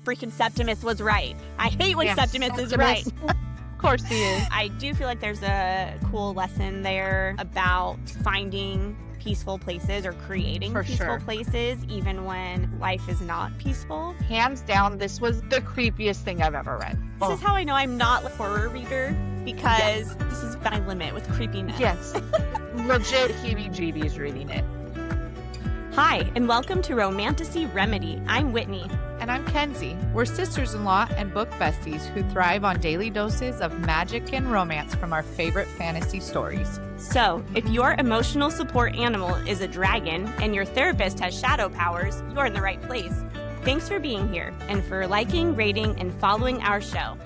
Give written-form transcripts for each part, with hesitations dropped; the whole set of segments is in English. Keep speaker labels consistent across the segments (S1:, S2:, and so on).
S1: freaking Septimus was right. I hate when Septimus is right.
S2: Of course he is.
S1: I do feel like there's a cool lesson there about finding peaceful places or creating peaceful places even when life is not peaceful.
S2: Hands down, this was the creepiest thing I've ever read.
S1: This is how I know I'm not a horror reader, because this is my limit with creepiness.
S2: Yes. Legit heebie-jeebies reading it.
S1: Hi, and welcome to Romantasy Remedy. I'm Whitney.
S3: And I'm Kenzie. We're sisters-in-law and book besties who thrive on daily doses of magic and romance from our favorite fantasy stories.
S1: So, if your emotional support animal is a dragon and your therapist has shadow powers, you're in the right place. Thanks for being here and for liking, rating, and following our show.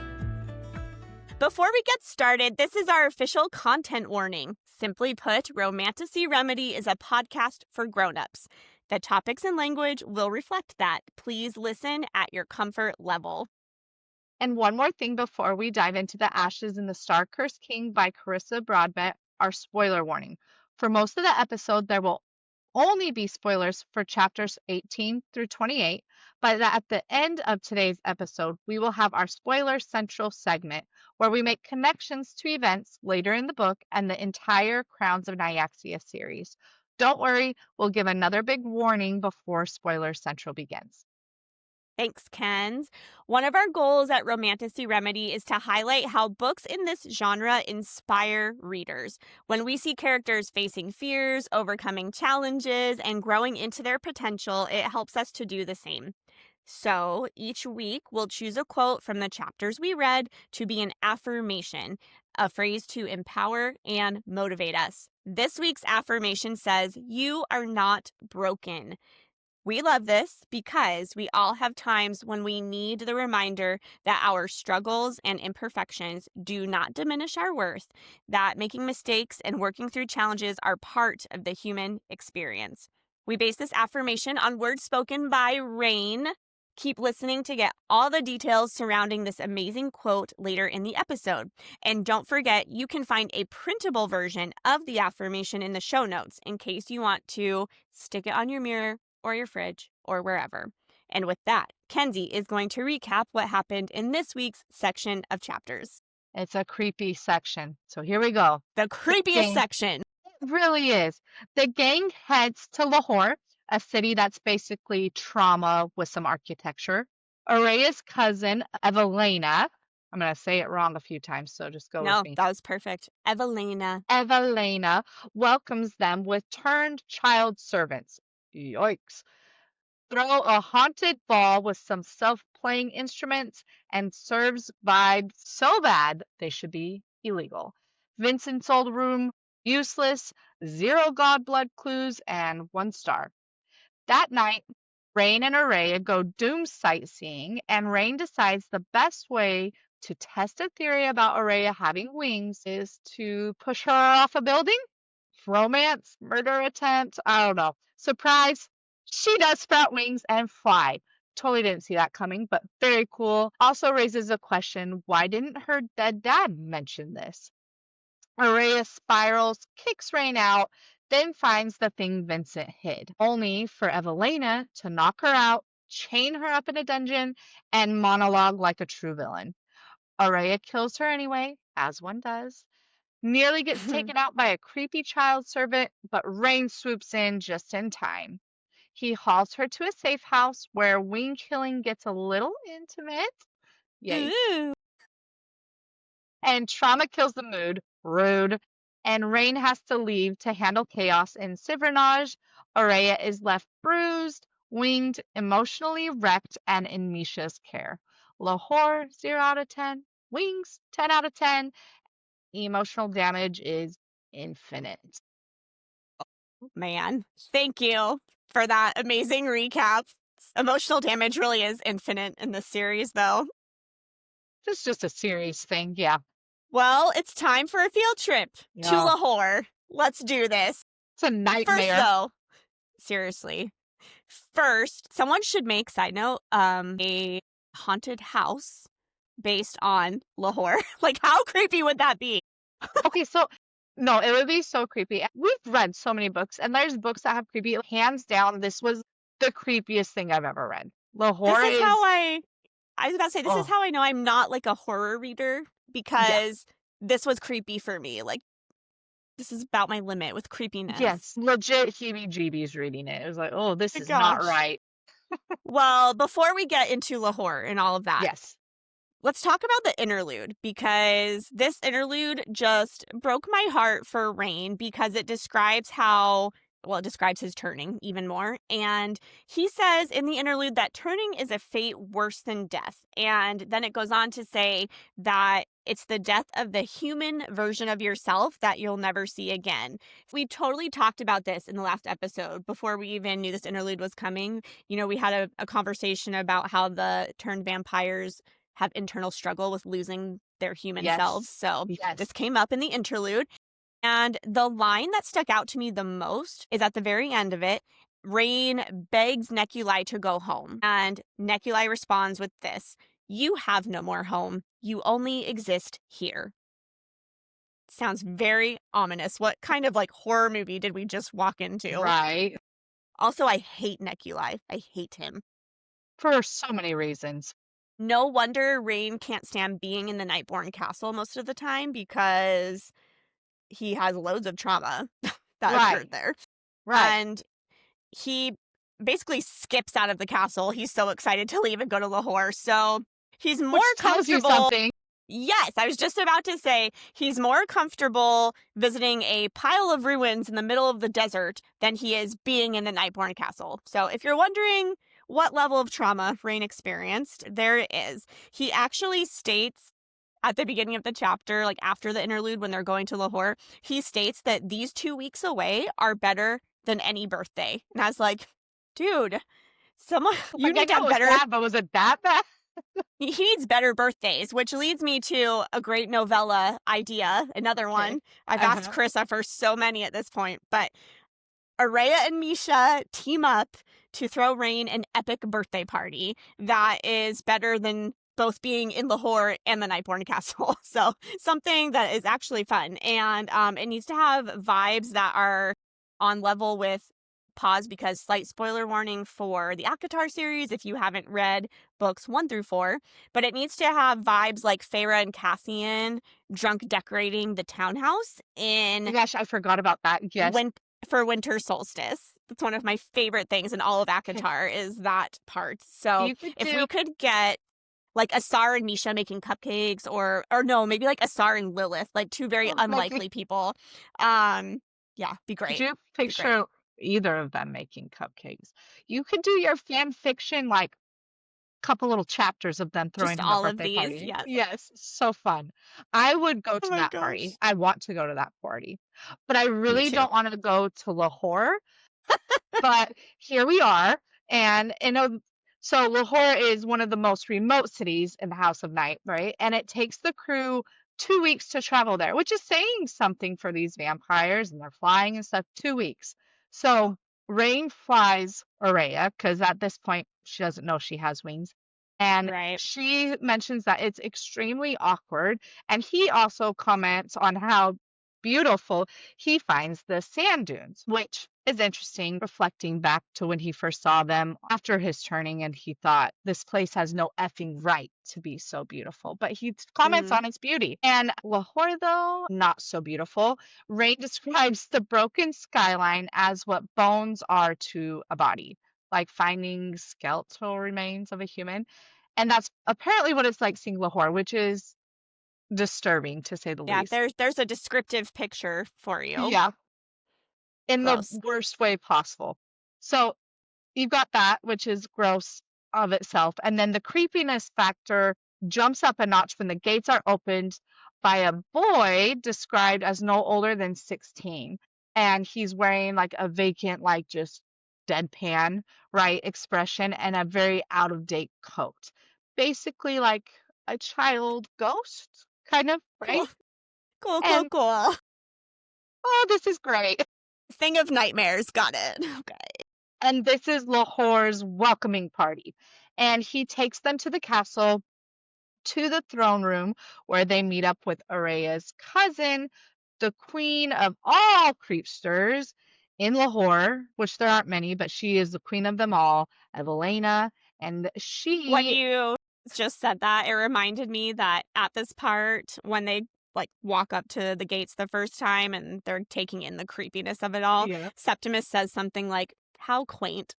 S1: Before we get started, this is our official content warning. Simply put, Romantasy Remedy is a podcast for grown-ups. The topics and language will reflect that. Please listen at your comfort level.
S2: And one more thing before we dive into The Ashes and the Star-Cursed King by Carissa Broadbent, our spoiler warning. For most of the episode, there will only be spoilers for chapters 18 through 28, but at the end of today's episode, we will have our Spoiler Central segment where we make connections to events later in the book and the entire Crowns of Nyaxia series. Don't worry, we'll give another big warning before Spoiler Central begins.
S1: Thanks, Kenz. One of our goals at Romantasy Remedy is to highlight how books in this genre inspire readers. When we see characters facing fears, overcoming challenges, and growing into their potential, it helps us to do the same. So each week, we'll choose a quote from the chapters we read to be an affirmation, a phrase to empower and motivate us. This week's affirmation says, "You are not broken." We love this because we all have times when we need the reminder that our struggles and imperfections do not diminish our worth, that making mistakes and working through challenges are part of the human experience. We base this affirmation on words spoken by Raihn. Keep listening to get all the details surrounding this amazing quote later in the episode. And don't forget, you can find a printable version of the affirmation in the show notes in case you want to stick it on your mirror or your fridge or wherever. And with that, Kenzie is going to recap what happened in this week's section of chapters.
S2: It's a creepy section, so here we go.
S1: The creepiest section.
S2: It really is. The gang heads to Lahore, a city that's basically trauma with some architecture. Oraya's cousin, Evelina, I'm going to say it wrong a few times, so just go with me.
S1: No, that was perfect.
S2: Evelina welcomes them with turned child servants. Yikes. Throw a haunted ball with some self-playing instruments and serves vibes so bad they should be illegal. Vincent's old room, useless, 0 god blood clues, and 1 star. That night, Raihn and Oraya go doom sightseeing, and Raihn decides the best way to test a theory about Oraya having wings is to push her off a building? Romance? Murder attempt? I don't know. Surprise! She does sprout wings and fly. Totally didn't see that coming, but very cool. Also raises a question, why didn't her dead dad mention this? Oraya spirals, kicks Raihn out, then finds the thing Vincent hid, only for Evelina to knock her out, chain her up in a dungeon, and monologue like a true villain. Oraya kills her anyway, as one does. Nearly gets taken out by a creepy child servant, but Raihn swoops in just in time. He hauls her to a safe house where wing killing gets a little intimate. Yay.
S1: Ooh.
S2: And trauma kills the mood. Rude. And Raihn has to leave to handle chaos in Sivernage. Oraya is left bruised, winged, emotionally wrecked, and in Misha's care. Lahore, 0 out of 10. Wings, 10 out of 10. Emotional damage is infinite.
S1: Man, thank you for that amazing recap. Emotional damage really is infinite in this series, though.
S2: This is just a series thing, yeah.
S1: Well, it's time for a field trip to
S2: Yeah.
S1: Lahore. Let's do this.
S2: It's a nightmare.
S1: First, though, seriously. First, someone should make, side note, a haunted house based on Lahore. Like, how creepy would that be?
S2: Okay, so no, it would be so creepy. We've read so many books, and there's books that have creepy. Hands down, this was the creepiest thing I've ever read. Lahore
S1: This is how I I was about to say, this is
S2: Oh,
S1: how I know I'm not like a horror reader
S2: yeah.
S1: because this was creepy for me. Like, this is about my limit with creepiness.
S2: Yes, legit heebie-jeebies reading it. It was like, "Oh, this
S1: My
S2: is not
S1: gosh.
S2: right."
S1: Well, before we get into Lahore and all of that,
S2: Yes.
S1: let's talk about the interlude because this interlude just broke my heart for Rain because it describes it describes his turning even more. And he says in the interlude that turning is a fate worse than death. And then it goes on to say that it's the death of the human version of yourself that you'll never see again. We totally talked about this in the last episode before we even knew this interlude was coming. You know, we had a conversation about how the turned vampires have internal struggle with losing their human selves.
S2: Yes.
S1: So
S2: Yes.
S1: this came up in the interlude. And the line that stuck out to me the most is at the very end of it. Rain begs Nekulai to go home. And Nekulai responds with this: "You have no more home. You only exist here." Sounds very ominous. What kind of like horror movie did we just walk into?
S2: Right.
S1: Also, I hate Nekulai. I hate him.
S2: For so many reasons.
S1: No wonder Rain can't stand being in the Nightborn castle most of the time because he has loads of trauma that
S2: Right.
S1: occurred there.
S2: Right.
S1: And he basically skips out of the castle. He's so excited to leave and go to Lahore. So he's more
S2: Which tells you
S1: comfortable.
S2: something.
S1: Yes, I was just about to say he's more comfortable visiting a pile of ruins in the middle of the desert than he is being in the Nightborn castle. So if you're wondering what level of trauma Rain experienced, there it is. He actually states at the beginning of the chapter, like after the interlude when they're going to Lahore, he states that these 2 weeks away are better than any birthday. And I was like, dude, someone, you
S2: Like, I
S1: need to
S2: know it
S1: have
S2: was
S1: better.
S2: bad, but was it that bad?
S1: He needs better birthdays, which leads me to a great novella idea. Another
S2: Okay.
S1: one. I've asked
S2: Uh-huh.
S1: Carissa for so many at this point, but Oraya and Misha team up to throw Rain an epic birthday party that is better than both being in Lahore and the Nightborn Castle. So something that is actually fun. And it needs to have vibes that are on level with pause because slight spoiler warning for the Akatar series if you haven't read books 1 through 4. But it needs to have vibes like Feyre and Cassian drunk decorating the townhouse
S2: Oh my
S1: in
S2: gosh, I forgot about that. Yes.
S1: for winter solstice. That's one of my favorite things in all of
S2: Okay.
S1: Akatar is that part. So
S2: You could
S1: if
S2: do
S1: we could get like Asar and Misha making cupcakes or no, maybe like Asar and Lilith, like two very
S2: making
S1: unlikely people. Um yeah, be
S2: could
S1: great.
S2: you
S1: Be great.
S2: picture either of them making cupcakes? You could do your fan fiction like couple little chapters of them throwing
S1: Just
S2: him a
S1: all of
S2: birthday
S1: these.
S2: party.
S1: Yes.
S2: Yes, so fun. I would go
S1: Oh
S2: to
S1: my
S2: that party.
S1: gosh.
S2: I want to go to that party. But I
S1: Me
S2: really
S1: too.
S2: don't want to go to Lahore. But here we are. And so Lahore is one of the most remote cities in the House of Night, right? And it takes the crew 2 weeks to travel there, which is saying something for these vampires and they're flying and stuff. 2 weeks. So Rain flies Oraya because at this point she doesn't know she has wings. And
S1: Right.
S2: she mentions that it's extremely awkward. And he also comments on how beautiful he finds the sand dunes, which is interesting, reflecting back to when he first saw them after his turning, and he thought, this place has no effing right to be so beautiful. But he comments
S1: Mm,
S2: on its beauty. And Lahore, though, not so beautiful. Rain describes the broken skyline as what bones are to a body, like finding skeletal remains of a human. And that's apparently what it's like seeing Lahore, which is disturbing to say the
S1: yeah,
S2: least.
S1: there's a descriptive picture for you.
S2: Yeah, in the
S1: Gross.
S2: worst way possible. So you've got that, which is gross of itself. And then the creepiness factor jumps up a notch when the gates are opened by a boy described as no older than 16. And he's wearing like a vacant, like just deadpan, right, expression and a very out of date coat. Basically, like a child ghost, kind of, right?
S1: Cool. Cool, cool,
S2: And
S1: cool.
S2: oh, this is great.
S1: Thing of nightmares. Got it. Okay.
S2: And this is Lahore's welcoming party. And he takes them to the castle, to the throne room, where they meet up with Araya's cousin, the queen of all creepsters in Lahore, which there aren't many, but she is the queen of them all, Evelina. And
S1: What
S2: she,
S1: you just said that, it reminded me that at this part, when they like walk up to the gates the first time and they're taking in the creepiness of it all,
S2: Yeah.
S1: Septimus says something like, "How quaint."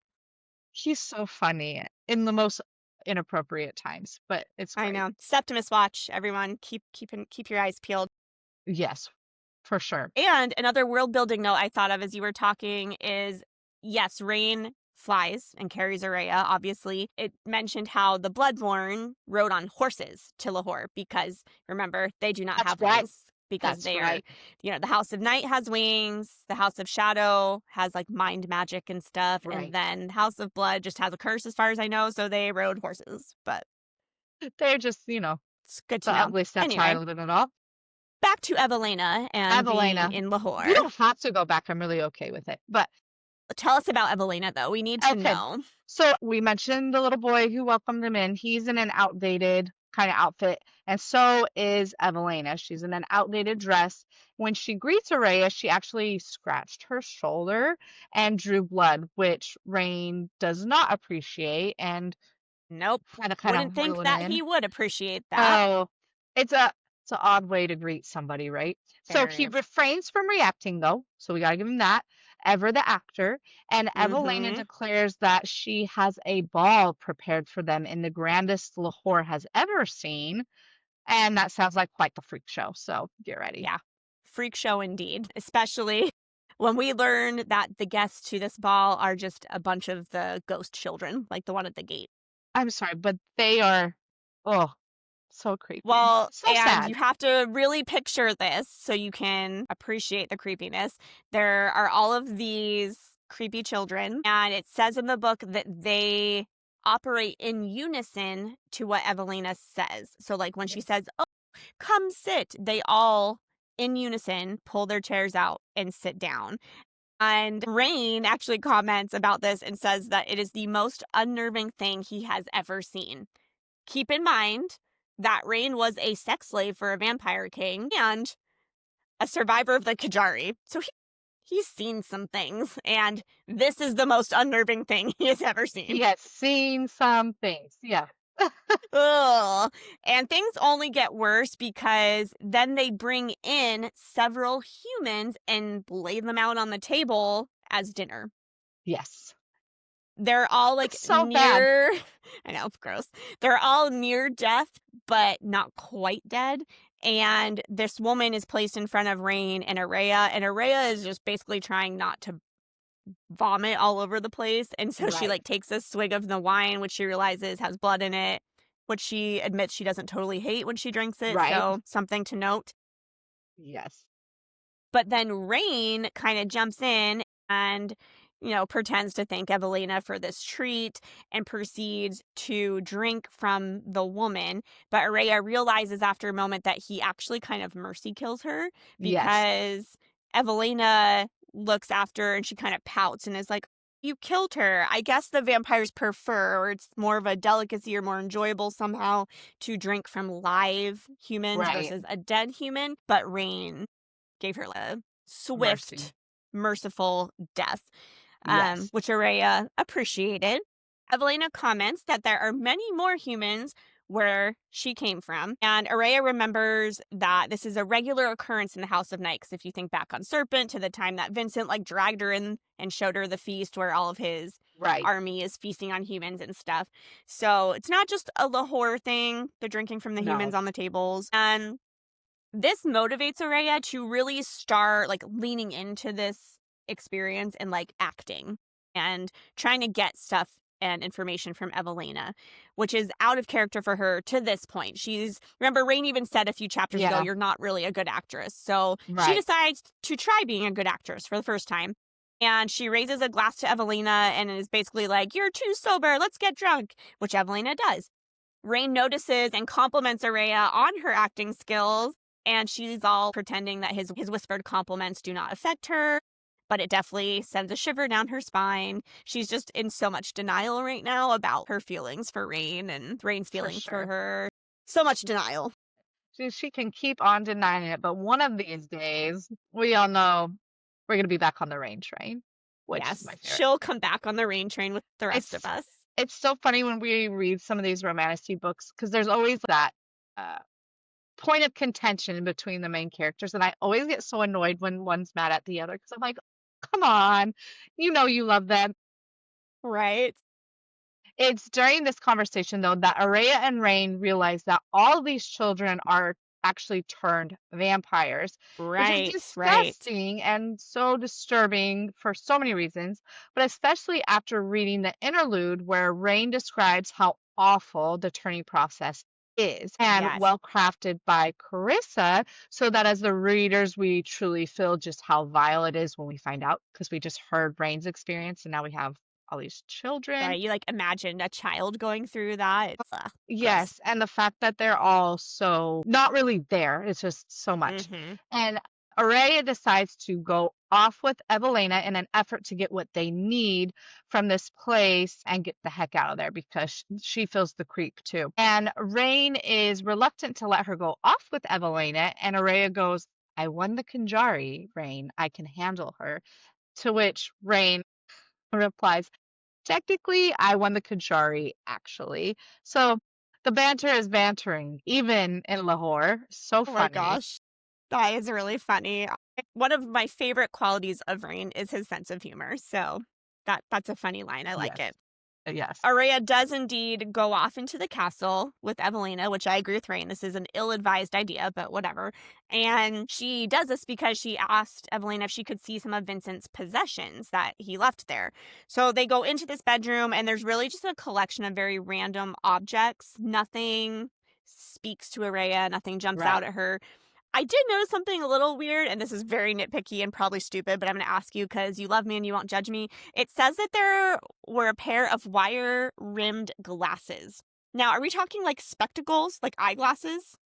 S2: He's so funny in the most inappropriate times, but it's
S1: I
S2: great.
S1: know. Septimus watch, everyone. Keep your eyes peeled.
S2: Yes, for sure.
S1: And another world building note I thought of as you were talking is yes, Rain flies and carries Araya, obviously. It mentioned how the Bloodborne rode on horses to Lahore because remember, they do not
S2: That's
S1: have
S2: right.
S1: wings because
S2: That's
S1: they are,
S2: right.
S1: the House of Night has wings, the House of Shadow has like mind magic and stuff, and
S2: Right.
S1: then House of Blood just has a curse as far as I know, so they rode horses. But
S2: They're just,
S1: it's good to
S2: the
S1: know.
S2: ugly
S1: Anyway,
S2: stepchild of it all.
S1: back to Evelina and being
S2: Evelina.
S1: in
S2: You
S1: Lahore.
S2: don't have to go back. I'm really okay with it. But
S1: Tell us about Evelina, though. We need to
S2: okay.
S1: know.
S2: So we mentioned the little boy who welcomed him in. He's in an outdated kind of outfit, and so is Evelina. She's in an outdated dress. When she greets Araya, she actually scratched her shoulder and drew blood, which Rain does not appreciate and
S1: Nope.
S2: kind of
S1: Wouldn't
S2: reel
S1: think
S2: it
S1: that
S2: in.
S1: he would appreciate that.
S2: Oh, it's an odd way to greet somebody, right? So he
S1: Very.
S2: refrains from reacting though, so we gotta give him that. Ever the actor, and Evelina
S1: Mm-hmm.
S2: declares that she has a ball prepared for them in the grandest Lahore has ever seen, and that sounds like quite the freak show. So get ready.
S1: Yeah. Freak show indeed. Especially when we learn that the guests to this ball are just a bunch of the ghost children, like the one at the gate.
S2: I'm sorry, but they are oh so creepy,
S1: Well,
S2: so
S1: and you
S2: sad.
S1: have to really picture this so you can appreciate the creepiness. There are all of these creepy children, and it says in the book that they operate in unison to what Evelina says. So, like when she
S2: Yes.
S1: says, "Oh, come sit," they all in unison pull their chairs out and sit down. And Rain actually comments about this and says that it is the most unnerving thing he has ever seen. Keep in mind that Rain was a sex slave for a vampire king and a survivor of the Kajari. So he's seen some things, and this is the most unnerving thing he has ever
S2: He
S1: seen.
S2: has seen some things. Yeah.
S1: Ugh. And things only get worse because then they bring in several humans and lay them out on the table as dinner.
S2: Yes.
S1: They're all like
S2: It's so bad.
S1: near, I know, gross. They're all near death, but not quite dead. And this woman is placed in front of Rain and Araya is just basically trying not to vomit all over the place. And so she
S2: Right.
S1: like takes a swig of the wine, which she realizes has blood in it, which she admits she doesn't totally hate when she drinks it.
S2: Right.
S1: So something to note.
S2: Yes.
S1: But then Rain kind of jumps in and, pretends to thank Evelina for this treat and proceeds to drink from the woman. But Araya realizes after a moment that he actually kind of mercy kills her
S2: Yes.
S1: because Evelina looks after and she kind of pouts and is like, "You killed her. I guess the vampires prefer, or it's more of a delicacy or more enjoyable somehow to drink from live humans
S2: Right.
S1: versus a dead human." But Rain gave her a
S2: Mercy.
S1: swift, merciful death,
S2: Yes.
S1: which Araya appreciated. Evelina comments that there are many more humans where she came from, and Araya remembers that this is a regular occurrence in the House of Night. Because if you think back on Serpent to the time that Vincent like dragged her in and showed her the feast where all of his
S2: Right.
S1: army is feasting on humans and stuff. So it's not just a Lahore thing, the drinking from the humans
S2: No.
S1: on the tables. And this motivates Araya to really start like leaning into this experience and like acting and trying to get stuff and information from Evelina, which is out of character for her to this point. Remember, Rain even said a few chapters ago,
S2: Yeah.
S1: "You're not really a good actress." So she
S2: Right.
S1: decides to try being a good actress for the first time. And she raises a glass to Evelina and is basically like, "You're too sober. Let's get drunk," which Evelina does. Rain notices and compliments Araya on her acting skills, and she's all pretending that his whispered compliments do not affect her, but it definitely sends a shiver down her spine. She's just in so much denial right now about her feelings for Rain and Rain's
S2: For
S1: feelings for
S2: sure.
S1: her. So much denial.
S2: She can keep on denying it, but one of these days, we all know we're gonna be back on the rain train, which is
S1: Yes,
S2: my favorite.
S1: she'll come back on the Rain train with the rest of
S2: It's
S1: us.
S2: It's so funny when we read some of these romantasy books because there's always that uh, point of contention between the main characters, and I always get so annoyed when one's mad at the other because I'm like, come on, you know you love them.
S1: Right?
S2: It's during this conversation, though, that Araya and Rain realize that all these children are actually turned vampires, which is
S1: Right, right.
S2: disgusting and so disturbing for so many reasons, but especially after reading the interlude where Rain describes how awful the turning process is and
S1: Yes.
S2: well crafted by Carissa, so that as the readers, we truly feel just how vile it is when we find out because we just heard Rain's experience and now we have all these children.
S1: Right. You like imagine a child going through that. It's gross.
S2: Yes, and the fact that they're all so not really there, it's just so much.
S1: Mhm.
S2: And Araya decides to go off with Evelina in an effort to get what they need from this place and get the heck out of there because she feels the creep too. And Rain is reluctant to let her go off with Evelina, and Araya goes, I won the Kanjari, Rain. I can handle her. To which Rain replies, technically, I won the Kachari, actually. So the banter is bantering, even in Lahore. So
S1: Oh my
S2: funny.
S1: gosh. That is really funny. One of my favorite qualities of Rain is his sense of humor. So that's a funny line. I like
S2: Yes.
S1: it.
S2: Yes.
S1: Araya does indeed go off into the castle with Evelina, which I agree with Rain. This is an ill-advised idea, but whatever. And she does this because she asked Evelina if she could see some of Vincent's possessions that he left there. So they go into this bedroom, and there's really just a collection of very random objects. Nothing speaks to Araya, nothing jumps out
S2: Right.
S1: at her. I did notice something a little weird, and this is very nitpicky and probably stupid, but I'm going to ask you because you love me and you won't judge me. It says that there were a pair of wire rimmed glasses. Now, are we talking like spectacles, like eyeglasses?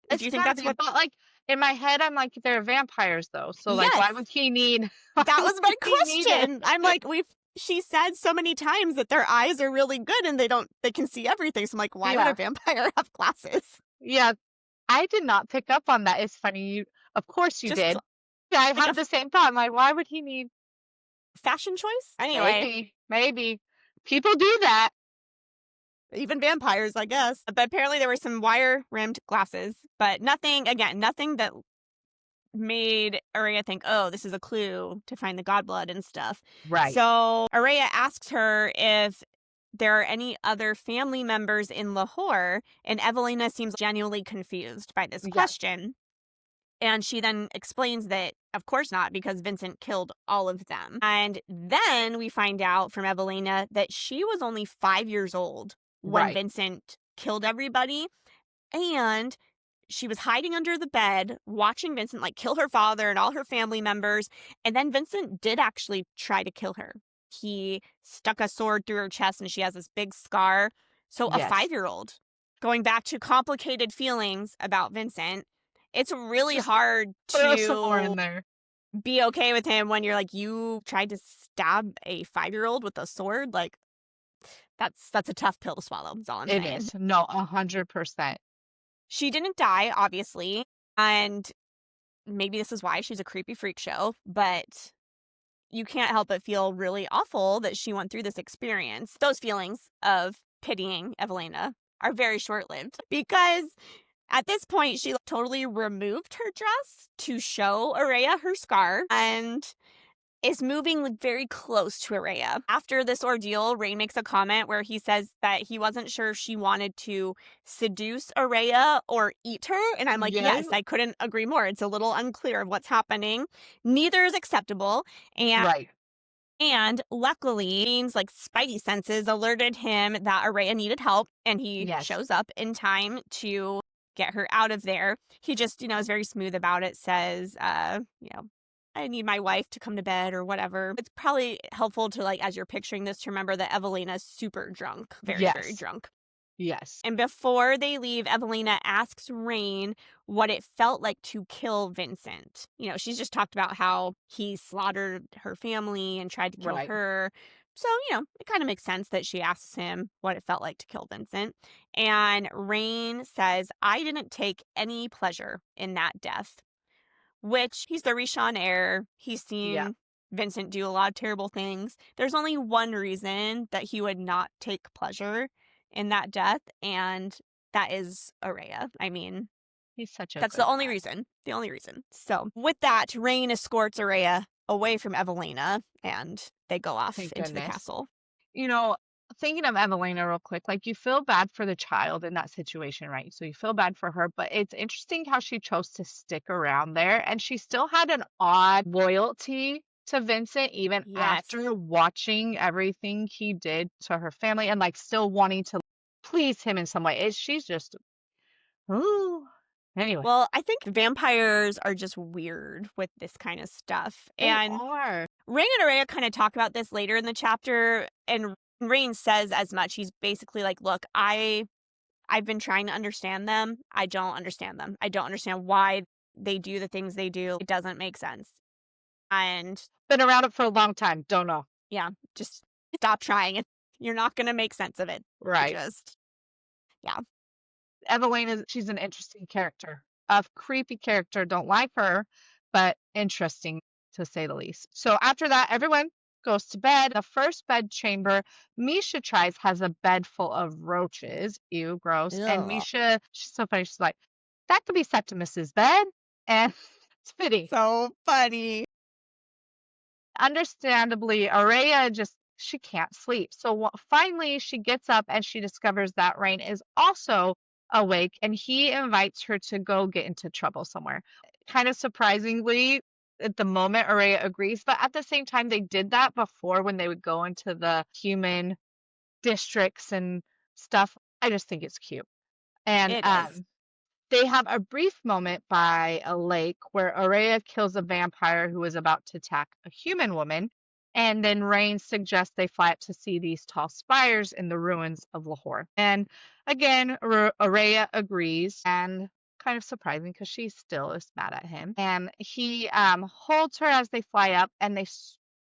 S1: Do
S2: It's
S1: you think
S2: gotta
S1: that's
S2: be,
S1: what?
S2: but like in my head, I'm like, they're vampires though. So like,
S1: Yes,
S2: why would he need? Why
S1: that
S2: would
S1: was my
S2: he need it?
S1: question. I'm like, she said so many times that their eyes are really good and they can see everything. So I'm like, why would a
S2: Yeah.
S1: vampire have glasses?
S2: Yeah. I did not pick up on that. It's funny. Of course you
S1: Just
S2: did. Yeah, I
S1: like a
S2: had the same thought. I'm like, why would he need?
S1: fashion choice? Anyway,
S2: Maybe. People do that.
S1: even vampires, I guess. But apparently there were some wire rimmed glasses, but nothing, again, nothing that made Araya think, oh, this is a clue to find the godblood and stuff.
S2: Right.
S1: So Araya asks her if there are any other family members in Lahore, and Evelina seems genuinely confused by this
S2: Yes.
S1: question. And she then explains that, of course not, because Vincent killed all of them. And then we find out from Evelina that she was only 5 years old when
S2: Right.
S1: Vincent killed everybody. And she was hiding under the bed, watching Vincent like kill her father and all her family members. And then Vincent did actually try to kill her. He stuck a sword through her chest and she has this big scar. So a
S2: Yes.
S1: 5-year-old, going back to complicated feelings about Vincent, it's really
S2: Just
S1: hard
S2: throw some more
S1: to
S2: in there.
S1: be okay with him when you're like, you tried to stab a 5-year-old with a sword. Like, that's a tough pill to swallow, is all I'm
S2: It
S1: saying.
S2: is. No, 100%.
S1: She didn't die, obviously, and maybe this is why she's a creepy freak show, but you can't help but feel really awful that she went through this experience. Those feelings of pitying Evelina are very short-lived because at this point she totally removed her dress to show Araya her scar and is moving like very close to Araya. After this ordeal, Ray makes a comment where he says that he wasn't sure if she wanted to seduce Araya or eat her. And I'm like,
S2: Yes.
S1: yes, I couldn't agree more. It's a little unclear of what's happening. Neither is acceptable.
S2: Right.
S1: And luckily, Dean's like spidey senses alerted him that Araya needed help, and he
S2: Yes.
S1: shows up in time to get her out of there. He just, is very smooth about it, says, I need my wife to come to bed or whatever. It's probably helpful to, like, as you're picturing this, to remember that Evelina's super drunk, very, very
S2: Yes.
S1: drunk.
S2: Yes.
S1: And before they leave, Evelina asks Rain what it felt like to kill Vincent. She's just talked about how he slaughtered her family and tried to kill
S2: Right.
S1: her. So, it kind of makes sense that she asks him what it felt like to kill Vincent. And Rain says, I didn't take any pleasure in that death, which he's the Rishon heir. He's
S2: Yeah.
S1: seen Vincent do a lot of terrible things. There's only one reason that he would not take pleasure in that death, and that is Oraya. I mean,
S2: He's such a
S1: that's the
S2: good
S1: only
S2: guy.
S1: reason. The only reason. So, with that, Raihn escorts Oraya away from Evelina, and they go off
S2: Thank
S1: into the
S2: goodness.
S1: castle.
S2: You know, thinking of Evelina real quick, like you feel bad for the child in that situation, right? So you feel bad for her, but it's interesting how she chose to stick around there and she still had an odd loyalty to Vincent even
S1: Yes.
S2: after watching everything he did to her family and like still wanting to please him in some way. She's just ooh. Anyway,
S1: Well, I think vampires are just weird with this kind of stuff.
S2: they
S1: And
S2: are.
S1: Rain and Araya kind of talk about this later in the chapter, and Rain says as much. He's basically like, "Look, I've been trying to understand them. I don't understand them. I don't understand why they do the things they do. It doesn't make sense." And
S2: Been around it for a long time. Don't know.
S1: yeah, just stop trying it. You're not gonna make sense of it.
S2: Right.
S1: Just yeah.
S2: Evelyn is she's an interesting character. A creepy character, don't like her, but interesting to say the least. So after that, everyone goes to bed. The first bed chamber Misha tries has a bed full of roaches. Ew, gross. And
S1: Ugh.
S2: Misha, she's so funny. She's like, that could be Septimus's bed. And it's pity.
S1: So funny.
S2: Understandably, Araya just she can't sleep. So finally, she gets up and she discovers that Rain is also awake, and he invites her to go get into trouble somewhere. Kind of surprisingly, at the moment, Araya agrees, but at the same time, they did that before when they would go into the human districts and stuff. I just think it's cute. And
S1: It is.
S2: they have a brief moment by a lake where Oraya kills a vampire who is about to attack a human woman, and then Rain suggests they fly up to see these tall spires in the ruins of Lahore. And again, Oraya agrees, and kind of surprising because she still is mad at him. And he holds her as they fly up, and they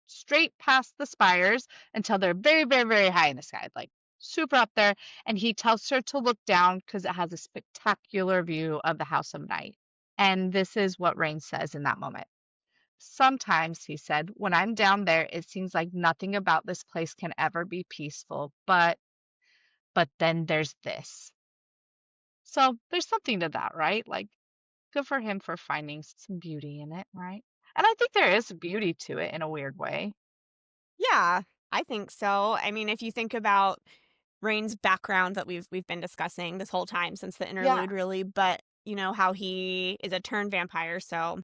S2: straight past the spires until they're very, very, very high in the sky, like super up there, and he tells her to look down because it has a spectacular view of the House of Night. And this is what Rain says in that moment. Sometimes, he said, when I'm down there, it seems like nothing about this place can ever be peaceful, but then there's this. So there's something to that, right? Like, good for him for finding some beauty in it, right? And I think there is beauty to it in a weird way.
S1: Yeah, I think so. I mean, if you think about Rain's background that we've been discussing this whole time since the
S2: Yeah,
S1: interlude, really, but you know how he is a turned vampire, so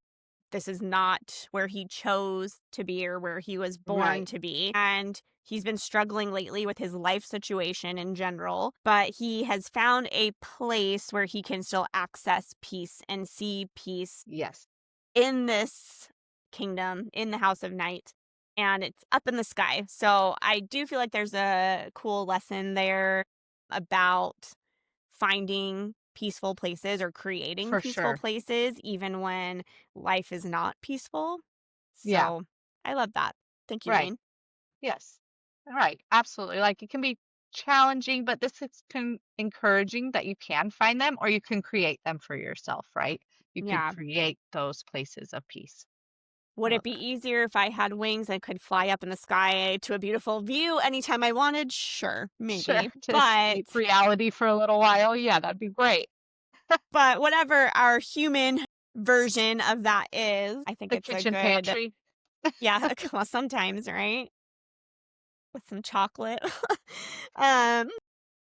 S1: this is not where he chose to be or where he was born
S2: right.
S1: to be. And he's been struggling lately with his life situation in general, but he has found a place where he can still access peace and see peace
S2: Yes,
S1: in this kingdom, in the House of Night, and it's up in the sky. So I do feel like there's a cool lesson there about finding peaceful places or creating
S2: for
S1: peaceful
S2: sure.
S1: places, even when life is not peaceful.
S2: Yeah,
S1: So I love that. Thank you,
S2: right.
S1: Rain.
S2: Yes. Right. Absolutely. Like it can be challenging, but this is encouraging that you can find them or you can create them for yourself, right? You could
S1: Yeah.
S2: create those places of peace. I
S1: Would it
S2: love
S1: be
S2: that.
S1: easier if I had wings and could fly up in the sky to a beautiful view anytime I wanted? Sure,
S2: Sure.
S1: maybe.
S2: To escape reality for a little while. Yeah, that'd be great.
S1: But whatever our human version of that is, I think
S2: The
S1: it's a
S2: kitchen
S1: good,
S2: pantry.
S1: yeah, well, sometimes, right? With some chocolate. um,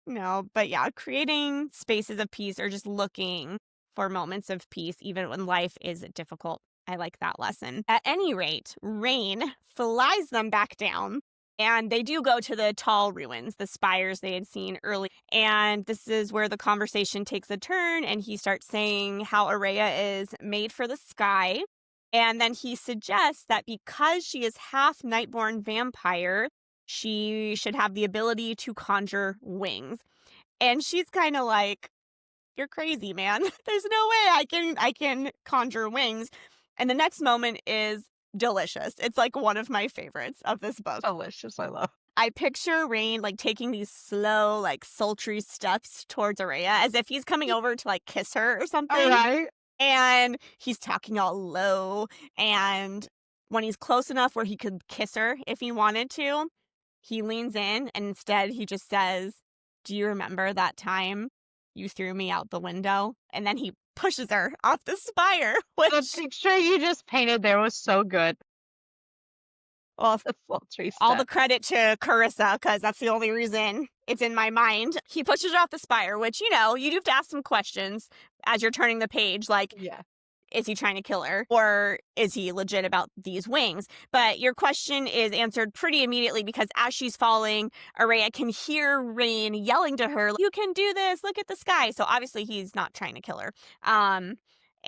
S1: no, but yeah, creating spaces of peace or just looking for moments of peace, even when life is difficult. I like that lesson. At any rate, Rain flies them back down. And they do go to the tall ruins, the spires they had seen early. And this is where the conversation takes a turn, and he starts saying how Araya is made for the sky. And then he suggests that because she is half nightborn vampire, she should have the ability to conjure wings. And she's kind of like, "You're crazy, man. There's no way I can conjure wings." And the next moment is delicious. It's like one of my favorites of this book.
S2: Delicious. I love.
S1: I picture Rain like taking these slow, like sultry steps towards Araya as if he's coming over to like kiss her or
S2: All
S1: something.
S2: right.
S1: And he's talking all low and When he's close enough where he could kiss her if he wanted to, he leans in and instead he just says, "Do you remember that time you threw me out the window?" And then he pushes her off the spire,
S2: The
S1: which,
S2: picture you just painted there was so good.
S1: well,
S2: The sultry
S1: all the
S2: step.
S1: credit to Carissa, because that's the only reason it's in my mind. He pushes her off the spire, which, you do have to ask some questions as you're turning the page, like,
S2: Yeah.
S1: is he trying to kill her? Or is he legit about these wings? But your question is answered pretty immediately because as she's falling, Oraya can hear Rain yelling to her, "You can do this, look at the sky." So obviously he's not trying to kill her.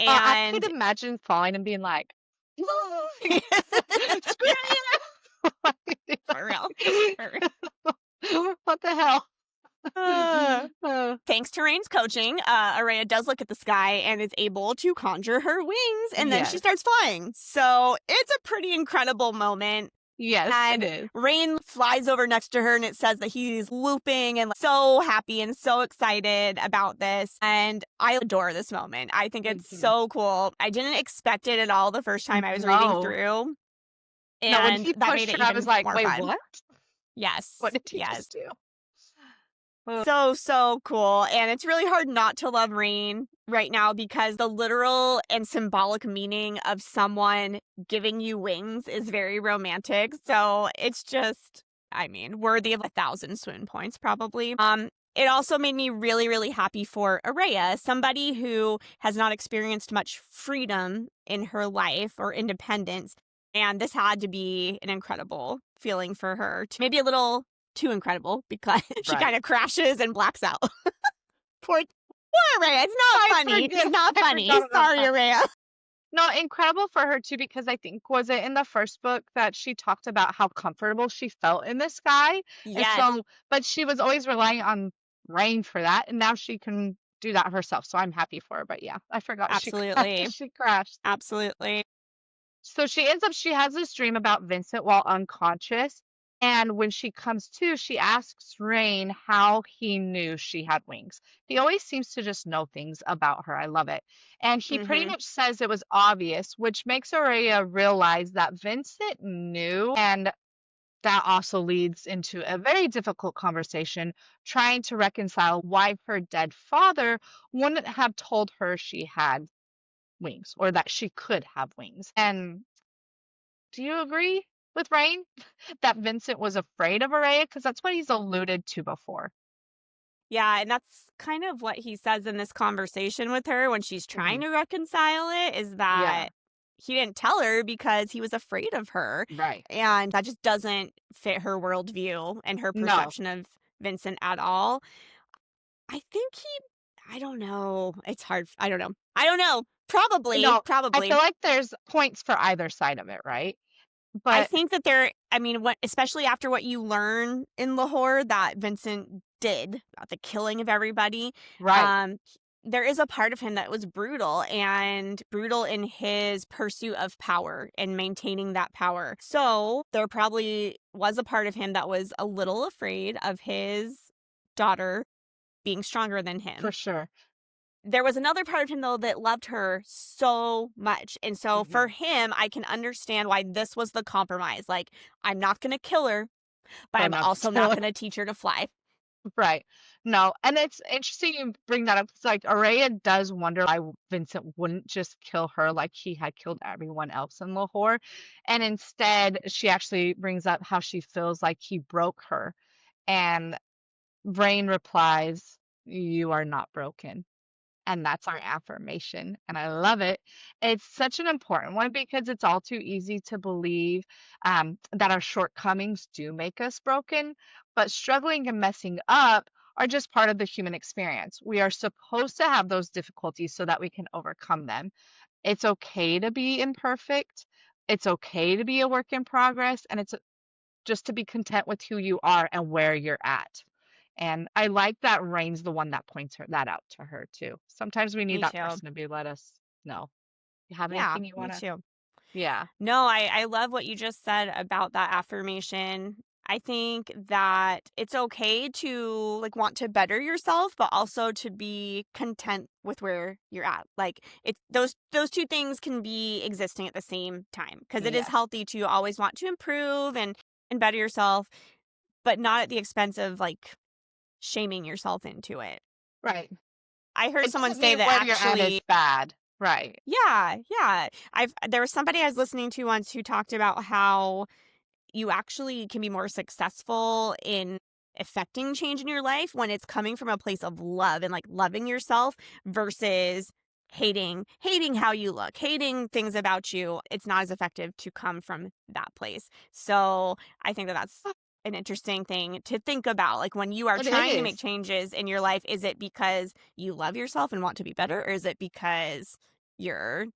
S2: I could
S1: And
S2: imagine falling and being like, "Screw you!"
S1: for real. For real.
S2: What the hell?
S1: Uh,
S2: Uh,
S1: Thanks to Rain's coaching, Araya does look at the sky and is able to conjure her wings, and then she
S2: yes.
S1: starts flying. So it's a pretty incredible moment.
S2: Yes, it
S1: And
S2: is.
S1: Rain flies over next to her, and it says that he's whooping and so happy and so excited about this. And I adore this moment. I think it's
S2: Mhm.
S1: so cool. I didn't expect it at all the first time I was reading
S2: No.
S1: through,
S2: No, when
S1: and
S2: he
S1: that made
S2: pushed
S1: it
S2: her, I was
S1: even
S2: like,
S1: more
S2: "Wait,
S1: fun.
S2: what? What
S1: Yes,
S2: did he
S1: yes.
S2: just do?" Uh,
S1: So, so cool. And it's really hard not to love Rain right now because the literal and symbolic meaning of someone giving you wings is very romantic. So it's just, worthy of 1,000 swoon points, probably. It also made me really, really happy for Araya, somebody who has not experienced much freedom in her life or independence. And this had to be an incredible feeling for her. Maybe a little too incredible because she kind
S2: right.
S1: of crashes and blacks out. Poor Araya. It's not funny. It's not
S2: I
S1: funny.
S2: forgot about
S1: Sorry,
S2: that.
S1: Araya.
S2: No, incredible for her too, because I think was it in the first book that she talked about how comfortable she felt in the sky? And
S1: Yes,
S2: so, but she was always relying on rain for that, and now she can do that herself. So I'm happy for her. But yeah, I forgot she
S1: absolutely.
S2: she crashed.
S1: Absolutely.
S2: So she has this dream about Vincent while unconscious. And when she comes to, she asks Rain how he knew she had wings. He always seems to just know things about her. I love it. And he pretty
S1: Hmm.
S2: much says it was obvious, which makes Aurelia realize that Vincent knew. And that also leads into a very difficult conversation trying to reconcile why her dead father wouldn't have told her she had wings or that she could have wings. And do you agree with Rain that Vincent was afraid of Araya? Because that's what he's alluded to before.
S1: Yeah, and that's kind of what he says in this conversation with her when she's trying
S2: Mhm.
S1: to reconcile it is
S2: Yeah,
S1: that he didn't tell her because he was afraid of her.
S2: right.
S1: And that just doesn't fit her worldview and her
S2: No,
S1: perception of Vincent at all. I don't know. It's hard. I don't know. I don't know. Probably,
S2: no, I
S1: probably.
S2: feel like there's points for either side of it, right?
S1: I
S2: But
S1: think that especially after what you learn in Lahore that Vincent did, about the killing of everybody,
S2: right,
S1: um, there is a part of him that was brutal and brutal in his pursuit of power and maintaining that power. So there probably was a part of him that was a little afraid of his daughter being stronger than
S2: for
S1: him.
S2: sure.
S1: There was another part of him, though, that loved her so much, and so for
S2: Mhm.
S1: him, I can understand why this was the compromise, like, I'm not gonna kill her, but
S2: But
S1: I'm
S2: not
S1: also not
S2: still
S1: gonna teach her to fly.
S2: right. No, and it's interesting you bring that up. It's like Araya does wonder why Vincent wouldn't just kill her like he had killed everyone else in Lahore. And instead, she actually brings up how she feels like he broke her. And Rain replies, "You are not broken." And that's our affirmation. And I love it. It's such an important one because it's all too easy to believe that our shortcomings do make us broken, but struggling and messing up are just part of the human experience. We are supposed to have those difficulties so that we can overcome them. It's okay to be imperfect. It's okay to be a work in progress. And it's just to be content with who you are and where you're at. And I like that Rain's the one that points that out to her too. Sometimes we need
S1: Me
S2: that
S1: too.
S2: person to be let us know. You have
S1: Yeah,
S2: anything you
S1: me
S2: wanna
S1: too.
S2: Yeah.
S1: No, I love what you just said about that affirmation. I think that it's okay to like want to better yourself, but also to be content with where you're at. Like it's those two things can be existing at the same time because it is
S2: Yes.
S1: healthy to always want to improve and better yourself, but not at the expense of like shaming yourself into it.
S2: Right.
S1: I heard
S2: It
S1: someone
S2: doesn't
S1: say
S2: mean
S1: that
S2: where you're at is
S1: actually,
S2: bad. Right.
S1: yeah, yeah. There was somebody I was listening to once who talked about how you actually can be more successful in affecting change in your life when it's coming from a place of love and like loving yourself versus hating how you look, hating things about you. It's not as effective to come from that place. So I think that that's an interesting thing to think about. Like when you are
S2: It
S1: trying to make
S2: is.
S1: changes in your life, is it because you love yourself and want to be better, or is it because you're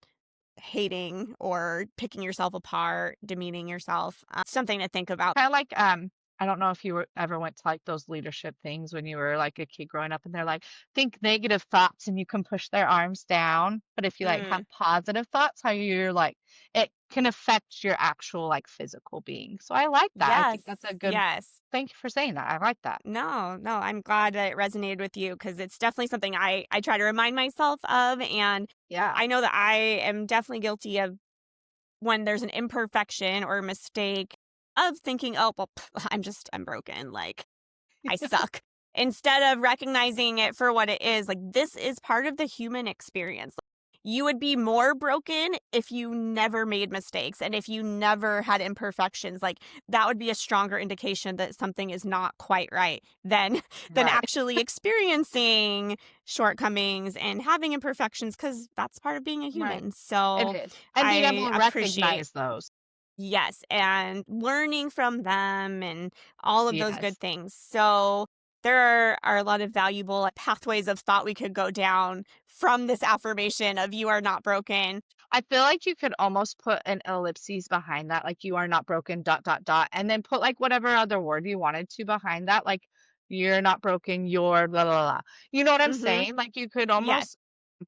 S1: hating or picking yourself apart, demeaning yourself? Something to think about.
S2: Kinda like, I don't know if you ever went to, like, those leadership things when you were, like, a kid growing up, and they're like, "Think negative thoughts," and you can push their arms down, but if you, like,
S1: Mm,
S2: have positive thoughts, how you're, like it can affect your actual, like, physical being. So I like that. I
S1: yes,
S2: think that's a good
S1: yes.
S2: thank you for saying that. I like that.
S1: No, no, I'm glad that it resonated with you because it's definitely something I try to remind myself of. And
S2: Yeah.
S1: I know that I am definitely guilty of when there's an imperfection or mistake of thinking, oh, well, I'm broken. Like, I suck. Instead of recognizing it for what it is, like this is part of the human experience. You would be more broken if you never made mistakes and if you never had imperfections. Like that would be a stronger indication that something is not quite right than
S2: Right.
S1: actually experiencing shortcomings and having imperfections because that's part of being a
S2: Right.
S1: human.
S2: It
S1: So
S2: is. And being able
S1: I
S2: to
S1: appreciate.
S2: recognize those.
S1: Yes, and learning from them and all of those
S2: Yes.
S1: good things. So there are a lot of valuable like, pathways of thought we could go down from this affirmation of you are not broken.
S2: I feel like you could almost put an ellipses behind that, like, "You are not broken, dot, dot, dot," and then put, like, whatever other word you wanted to behind that, like, "You're not broken, you're blah, blah, blah." You know what I'm
S1: Mhm.
S2: saying? Like, you could
S1: Yes.
S2: almost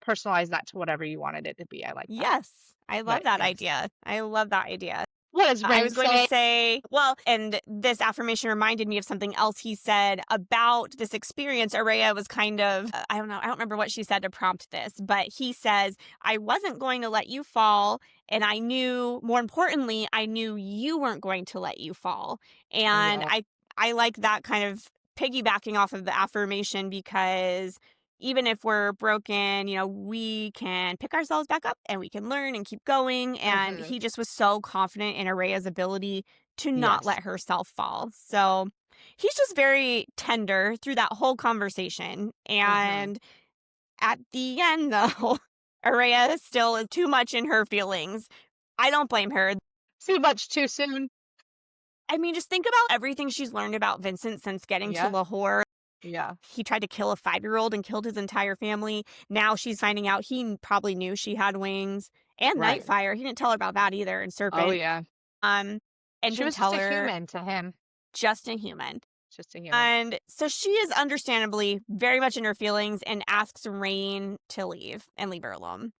S2: personalize that to whatever you wanted it to be. I like that.
S1: Yes. I love
S2: But,
S1: that
S2: yes.
S1: idea. I love that idea.
S2: What does
S1: I
S2: Rain
S1: was going to
S2: say?
S1: say, well, and this affirmation reminded me of something else he said about this experience. Araya was kind of, I don't know, I don't remember what she said to prompt this, but he says, I wasn't going to let you fall. And I knew, more importantly, I knew you weren't going to let you fall. And
S2: Yeah.
S1: I like that kind of piggybacking off of the affirmation because even if we're broken, we can pick ourselves back up and we can learn and keep going. And
S2: Mhm.
S1: he just was so confident in Araya's ability to not
S2: Yes.
S1: let herself fall. So he's just very tender through that whole conversation.
S2: Mhm.
S1: And at the end, though, Araya still is too much in her feelings. I don't blame her.
S2: Too much too soon.
S1: I mean, just think about everything she's learned about Vincent since getting to
S2: Yeah.
S1: Lahore.
S2: Yeah.
S1: He tried to kill a 5-year-old and killed his entire family. Now she's finding out he probably knew she had wings and
S2: Right.
S1: Nightfire. He didn't tell her about that either, and
S2: Oh,
S1: Serpent.
S2: yeah.
S1: Um, and
S2: She
S1: didn't
S2: was just
S1: tell
S2: a
S1: her,
S2: human to him.
S1: just a human.
S2: Just a human.
S1: And so she is understandably very much in her feelings and asks Rain to leave and leave her alone,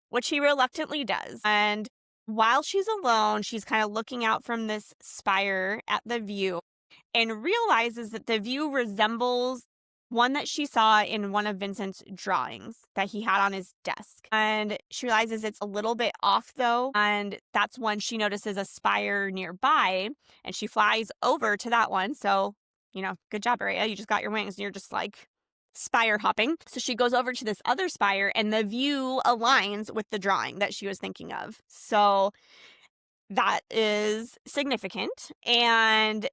S1: which he reluctantly does. And while she's alone, she's kind of looking out from this spire at the view and realizes that the view resembles one that she saw in one of Vincent's drawings that he had on his desk. And she realizes it's a little bit off though. And that's when she notices a spire nearby and she flies over to that one. So, good job, Aria. You just got your wings and you're just like spire hopping. So she goes over to this other spire and the view aligns with the drawing that she was thinking of. So that is significant. And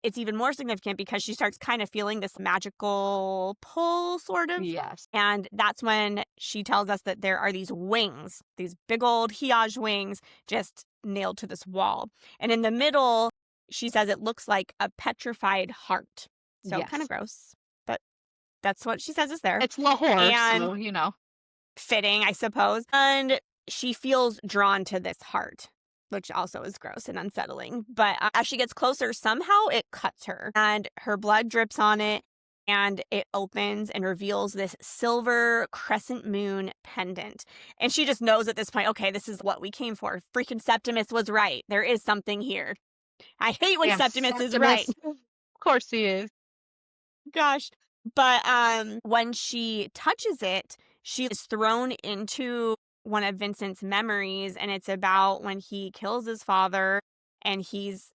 S1: it's even more significant because she starts kind of feeling this magical pull, sort of.
S2: Yes.
S1: And that's when she tells us that there are these wings, these big old Hiaj wings just nailed to this wall. And in the middle, she says it looks like a petrified heart. So kind of
S2: Yes.
S1: gross, but that's what she says is there.
S2: It's Lahore,
S1: And
S2: so, you know.
S1: fitting, I suppose. And she feels drawn to this heart, which also is gross and unsettling. But as she gets closer, somehow it cuts her and her blood drips on it. And it opens and reveals this silver crescent moon pendant. And she just knows at this point, okay, this is what we came for. Freaking Septimus was right. There is something here. I hate when
S2: Yeah,
S1: Septimus is right.
S2: Septimus. Of course he is.
S1: Gosh. But when she touches it, she is thrown into one of Vincent's memories, and it's about when he kills his father and he's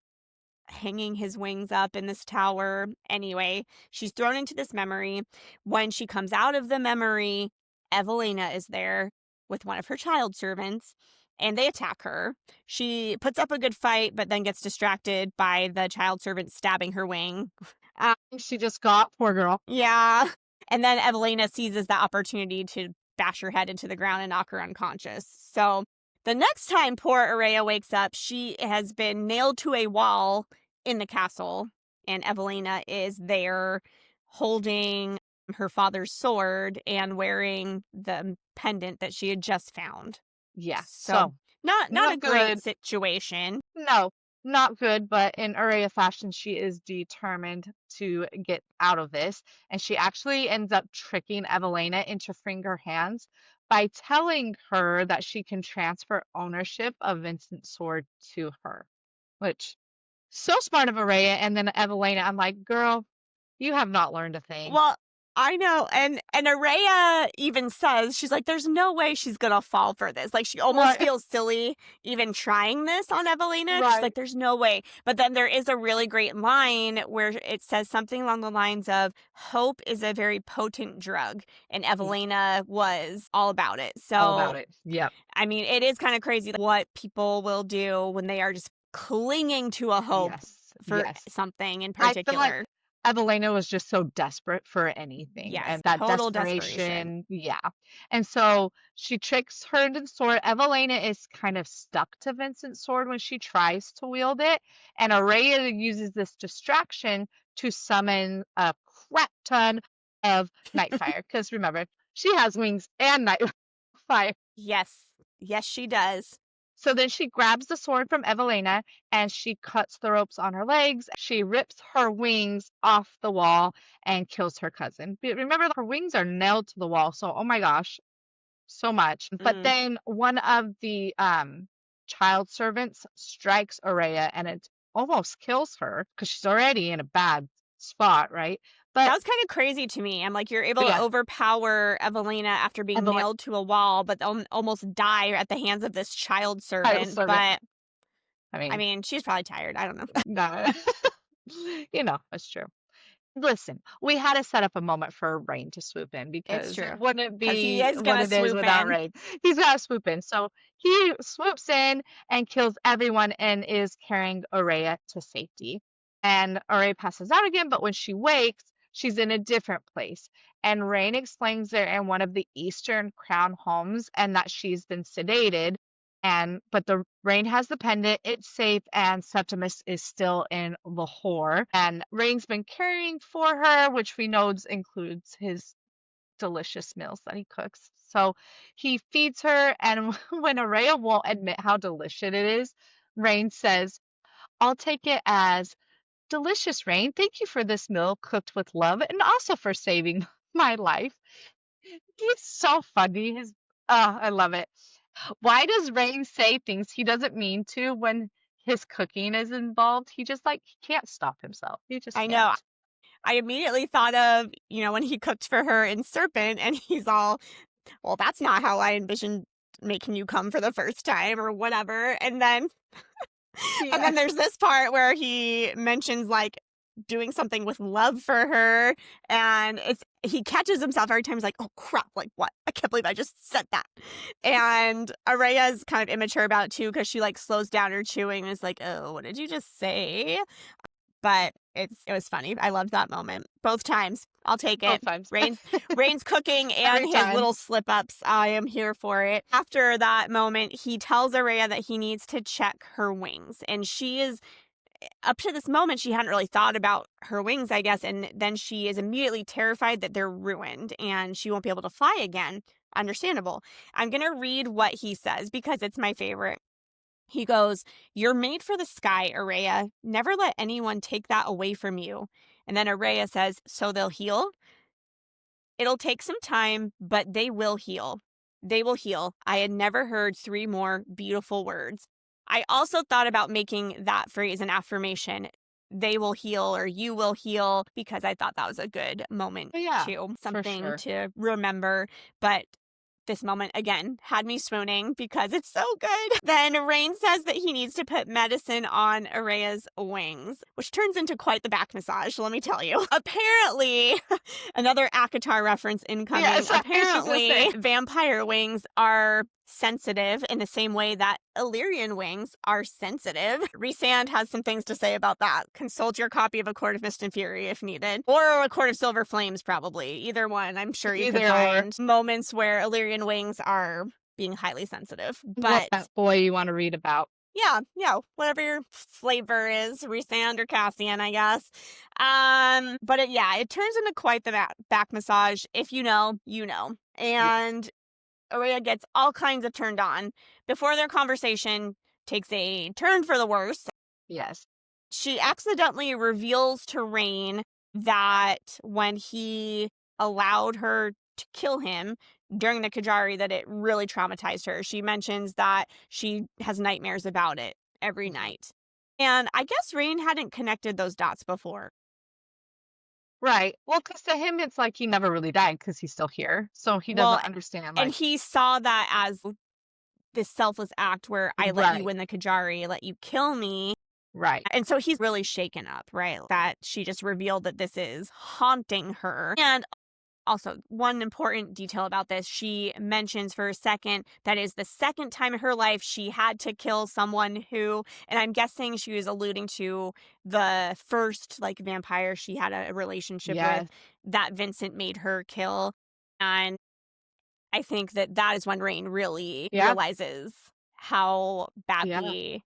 S1: hanging his wings up in this tower. Anyway, she's thrown into this memory. When she comes out of the memory, Evelina is there with one of her child servants, and they attack her. She puts up a good fight, but then gets distracted by the child servant stabbing her wing.
S2: She just got, poor girl.
S1: Yeah. And then Evelina seizes the opportunity to bash her head into the ground and knock her unconscious. So the next time poor Oraya wakes up, she has been nailed to a wall in the castle, and Evelina is there holding her father's sword and wearing the pendant that she had just found.
S2: Yeah,
S1: So
S2: so
S1: not a
S2: not
S1: great
S2: good.
S1: situation.
S2: No, not good, but in Araya fashion, she is determined to get out of this. And she actually ends up tricking Evelina into freeing her hands by telling her that she can transfer ownership of Vincent's sword to her, which so smart of Araya. And then Evelina, I'm like, girl, you have not learned a thing.
S1: Well, I know, and Araya even says, she's like, there's no way she's gonna fall for this. Like, she almost
S2: Right,
S1: feels silly even trying this on Evelina. She's
S2: right.
S1: like, there's no way. But then there is a really great line where it says something along the lines of, hope is a very potent drug, and
S2: Yeah,
S1: Evelina was all about it.
S2: all about
S1: So,
S2: it. Yep.
S1: I mean, it is kind of crazy what people will do when they are just clinging to a hope
S2: Yes,
S1: for
S2: yes.
S1: something in
S2: I feel like
S1: particular.
S2: Evelina was just so desperate for anything,
S1: Yes,
S2: and that
S1: total desperation.
S2: desperation, yeah. And so she tricks her into the sword. Evelina is kind of stuck to Vincent's sword when she tries to wield it, and Araya uses this distraction to summon a crap ton of Nightfire. Because remember, she has wings and Nightfire.
S1: Yes. Yes, she does.
S2: So then she grabs the sword from Evelina and she cuts the ropes on her legs. She rips her wings off the wall and kills her cousin. But remember, her wings are nailed to the wall. So, oh my gosh, so much. But
S1: Mm.
S2: then one of the child servants strikes Araya and it almost kills her because she's already in a bad spot, right?
S1: That
S2: But
S1: was kind of crazy to me. I'm like, you're able to
S2: yeah,
S1: overpower Evelina after being
S2: Evelina,
S1: nailed to a wall, but almost die at the hands of this child
S2: child
S1: servant.
S2: servant.
S1: But
S2: I
S1: I
S2: mean,
S1: mean, she's probably tired. I don't know.
S2: no, that's true. Listen, we had to set up a moment for Rain to swoop in
S1: It's
S2: because
S1: true.
S2: wouldn't it
S1: Because he
S2: be
S1: is
S2: what
S1: going to
S2: it is
S1: swoop
S2: without
S1: in.
S2: Rain? He's got to swoop in. So he swoops in and kills everyone and is carrying Oraya to safety. And Oraya passes out again, but when she wakes, she's in a different place. And Rain explains they're in one of the Eastern Crown homes and that she's been sedated. And but the Rain has the pendant, it's safe, and Septimus is still in Lahore. And Rain's been caring for her, which we know includes his delicious meals that he cooks. So he feeds her, and when Araya won't admit how delicious it is, Rain says, I'll take it as delicious, Rain. Thank you for this meal cooked with love and also for saving my life. He's so funny. I love it. Why does Rain say things he doesn't mean to when his cooking is involved? He just like he can't stop himself. He just
S1: I know.
S2: can't.
S1: I immediately thought of, when he cooked for her in Serpent, and he's all, well, that's not how I envisioned making you come for the first time or whatever. And then
S2: Yes.
S1: there's this part where he mentions like doing something with love for her, and he catches himself every time. He's like, "Oh crap! Like what? I can't believe I just said that." And Araya's kind of immature about it too because she like slows down her chewing and is like, "Oh, what did you just say?" But it was funny. I loved that moment both times. I'll take it.
S2: Both times.
S1: Rain's cooking and
S2: Every
S1: his
S2: time.
S1: little slip ups. I am here for it. After that moment, he tells Araya that he needs to check her wings, and she is up to this moment, she hadn't really thought about her wings, I guess. And then she is immediately terrified that they're ruined and she won't be able to fly again. Understandable. I'm going to read what he says because it's my favorite. He goes, You're made for the sky, Araya. Never let anyone take that away from you. And then Araya says, So they'll heal? It'll take some time, but they will heal. They will heal. I had never heard three more beautiful words. I also thought about making that phrase an affirmation. They will heal or you will heal because I thought that was a good moment
S2: Oh, yeah,
S1: too,
S2: for
S1: something
S2: sure.
S1: to remember. But this moment again had me swooning because it's so good. Then Rain says that he needs to put medicine on Araya's wings, which turns into quite the back massage, let me tell you. Apparently, another Akatar reference incoming.
S2: Yes, I was just gonna
S1: Apparently,
S2: say.
S1: vampire wings are sensitive in the same way that Illyrian wings are sensitive. Rhysand has some things to say about that. Consult your copy of A Court of Mist and Fury if needed. Or A Court of Silver Flames, probably. Either one. I'm sure you could
S2: Either or.
S1: find moments where Illyrian wings are being highly sensitive.
S2: What
S1: But
S2: boy you wanna read about.
S1: yeah, whatever your flavor is, Rhysand or Cassian, I guess. But it turns into quite the back massage. If you know, you know.
S2: Yes.
S1: And Araya gets all kinds of turned on before their conversation takes a turn for the worse.
S2: Yes.
S1: She accidentally reveals to Rain that when he allowed her to kill him during the Kajari, that it really traumatized her. She mentions that she has nightmares about it every
S2: Mhm.
S1: night. And I guess Rain hadn't connected those dots before.
S2: Right. Well, because to him, it's like he never really died because he's still here. So he
S1: Well,
S2: doesn't understand,
S1: and
S2: like.
S1: he saw that as this selfless act where I let you
S2: Right.
S1: win the Kajari, let you kill me.
S2: Right.
S1: And so he's really shaken up, right? That she just revealed that this is haunting her. And also, one important detail about this, she mentions for a second that is the second time in her life she had to kill someone who, and I'm guessing she was alluding to the first like vampire she had a relationship with
S2: Yes.
S1: that Vincent made her kill. And I think that that is when Rain really
S2: Yeah.
S1: realizes how
S2: Yeah.
S1: badly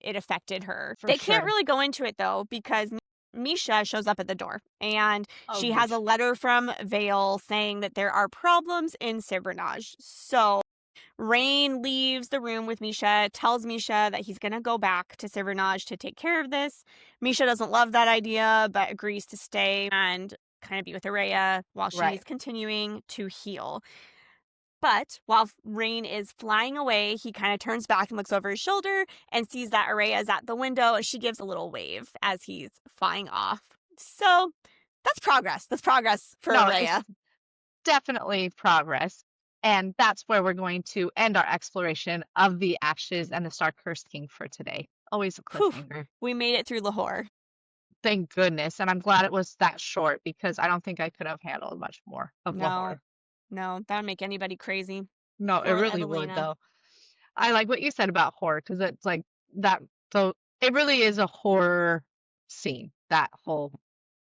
S1: it affected her.
S2: For
S1: They can't
S2: sure.
S1: really go into it though because Misha shows up at the door and
S2: Oh,
S1: she has a
S2: yeesh.
S1: letter from Vale saying that there are problems in Cybernage. So Rain leaves the room with Misha, tells Misha that he's going to go back to Cybernage to take care of this. Misha doesn't love that idea but agrees to stay and kind of be with Araya while
S2: Right.
S1: she's continuing to heal. But while Rain is flying away, he kind of turns back and looks over his shoulder and sees that Araya is at the window and she gives a little wave as he's flying off. So that's progress. That's progress for
S2: No, it's
S1: Araya.
S2: definitely progress. And that's where we're going to end our exploration of the Ashes and the Star-Cursed King for today. Always a
S1: Whew,
S2: cliffhanger.
S1: we made it through Lahore.
S2: Thank goodness. And I'm glad it was that short because I don't think I could have handled much more of
S1: No,
S2: Lahore.
S1: no, that would make anybody crazy.
S2: No, it
S1: Poor
S2: really would,
S1: Evelina.
S2: though. I like what you said about horror because it's like that. So it really is a horror scene, that whole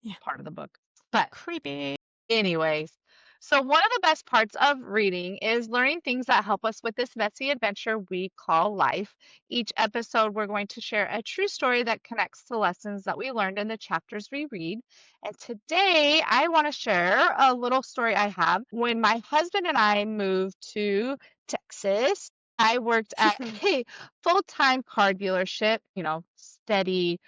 S1: Yeah,
S2: part of the book. But
S1: creepy.
S2: anyways, so one of the best parts of reading is learning things that help us with this messy adventure we call life. Each episode, we're going to share a true story that connects to lessons that we learned in the chapters we read. And today, I want to share a little story I have. When my husband and I moved to Texas, I worked at a full-time car dealership, steady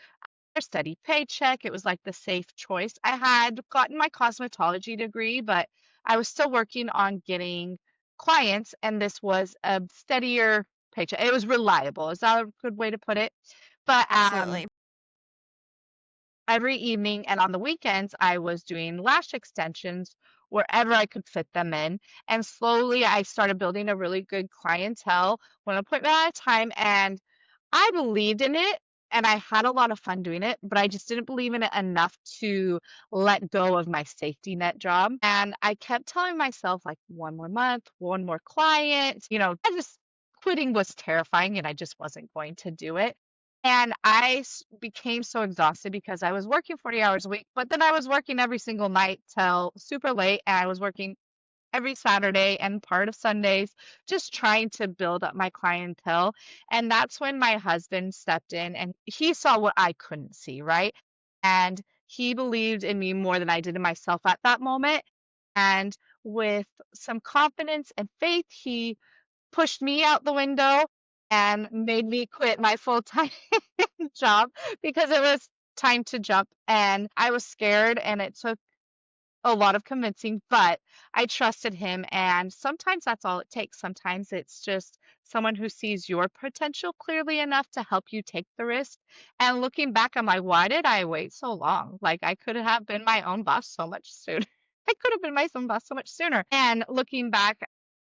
S2: paycheck. It was like the safe choice. I had gotten my cosmetology degree, but I was still working on getting clients, and this was a steadier paycheck. It was reliable. Is that a good way to put it? But
S1: Absolutely.
S2: every evening and on the weekends, I was doing lash extensions wherever I could fit them in. And slowly, I started building a really good clientele, one appointment at a time. And I believed in it and I had a lot of fun doing it, but I just didn't believe in it enough to let go of my safety net job. And I kept telling myself, like, one more month, one more client. Quitting was terrifying and I just wasn't going to do it. And became so exhausted because I was working 40 hours a week, but then I was working every single night till super late. And I was working every Saturday and part of Sundays, just trying to build up my clientele. And that's when my husband stepped in and he saw what I couldn't see, right? And he believed in me more than I did in myself at that moment. And with some confidence and faith, he pushed me out the window and made me quit my full-time job because it was time to jump and I was scared and it took a lot of convincing, but I trusted him. And sometimes that's all it takes. Sometimes it's just someone who sees your potential clearly enough to help you take the risk. And looking back, I'm like, why did I wait so long? Like, I could have been my own boss so much sooner. I could have been my own boss so much sooner. And looking back,